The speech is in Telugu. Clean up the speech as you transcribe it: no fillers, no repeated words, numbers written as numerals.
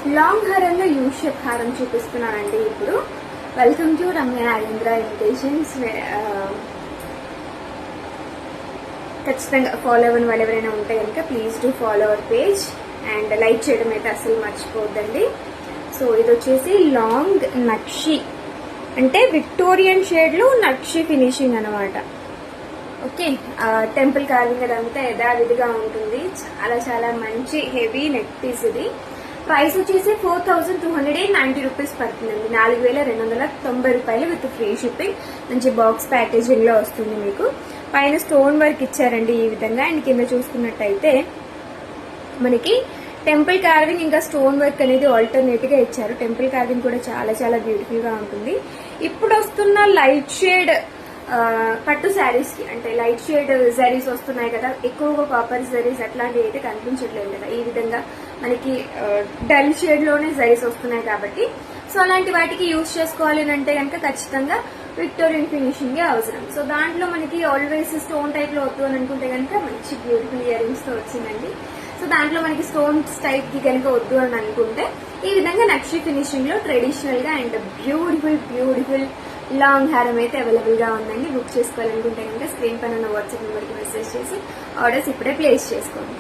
లాంగ్ హారంలో యూ షేప్ హారం చూపిస్తున్నానండి ఇప్పుడు. Welcome to Ramya Nagendra invitations. ఖచ్చితంగా ఫాలో అవ్వని వాళ్ళు ఎవరైనా ఉంటే కనుక please do follow our page and like చేయడం అయితే అసలు మర్చిపోద్దండి. సో ఇది వచ్చేసి లాంగ్ నక్షి, అంటే విక్టోరియన్ షేడ్లో నక్షి ఫినిషింగ్ అనమాట. ఓకే, టెంపుల్ కార్వింగ్ అదంతా యథావిధిగా ఉంటుంది. చాలా చాలా మంచి హెవీ నెక్ పీస్. ఇది ప్రైస్ వచ్చేసి 4290 రూపీస్ పడుతుందండి. 4290 రూపాయలు విత్ ఫ్రీ షిప్పింగ్. మంచి బాక్స్ ప్యాకేజింగ్ లో వస్తుంది మీకు. పైన స్టోన్ వర్క్ ఇచ్చారండి ఈ విధంగా. అండ్ కింద చూసుకున్నట్టయితే మనకి టెంపుల్ కార్వింగ్ ఇంకా స్టోన్ వర్క్ అనేది ఆల్టర్నేట్ గా ఇచ్చారు. టెంపుల్ కార్వింగ్ కూడా చాలా చాలా బ్యూటిఫుల్ గా ఉంటుంది. ఇప్పుడు వస్తున్న లైట్ షేడ్ పట్టు శారీస్ కి, అంటే లైట్ షేడ్ జరీస్ వస్తున్నాయి కదా, ఎక్కువగా కాపర్ జరీస్ అట్లాంటివి అయితే కనిపించట్లేదు కదా. ఈ విధంగా మనకి డల్ షేడ్ లోనే జరీస్ వస్తున్నాయి కాబట్టి సో అలాంటి వాటికి యూజ్ చేసుకోవాలి అంటే కనుక ఖచ్చితంగా విక్టోరియన్ ఫినిషింగ్ అవసరం. సో దాంట్లో మనకి ఆల్వేస్ స్టోన్ టైప్ లో వద్దు అని అనుకుంటే కనుక మంచి బ్యూటిఫుల్ ఇయర్ రింగ్స్ తో వచ్చిందండి. సో దాంట్లో మనకి స్టోన్స్ టైప్ కి కనుక వద్దు అని అనుకుంటే ఈ విధంగా నక్షి ఫినిషింగ్ లో ట్రెడిషనల్ గా అండ్ బ్యూటిఫుల్ లాంగ్ హారం అయితే అవైలబుల్ గా ఉందండి. బుక్ చేసుకోవాలనుకుంటే కనుక స్క్రీన్ పైన ఉన్న వాట్సాప్ నెంబర్ కి మెసేజ్ చేసి ఆర్డర్స్ ఇప్పుడే ప్లేస్ చేసుకోండి.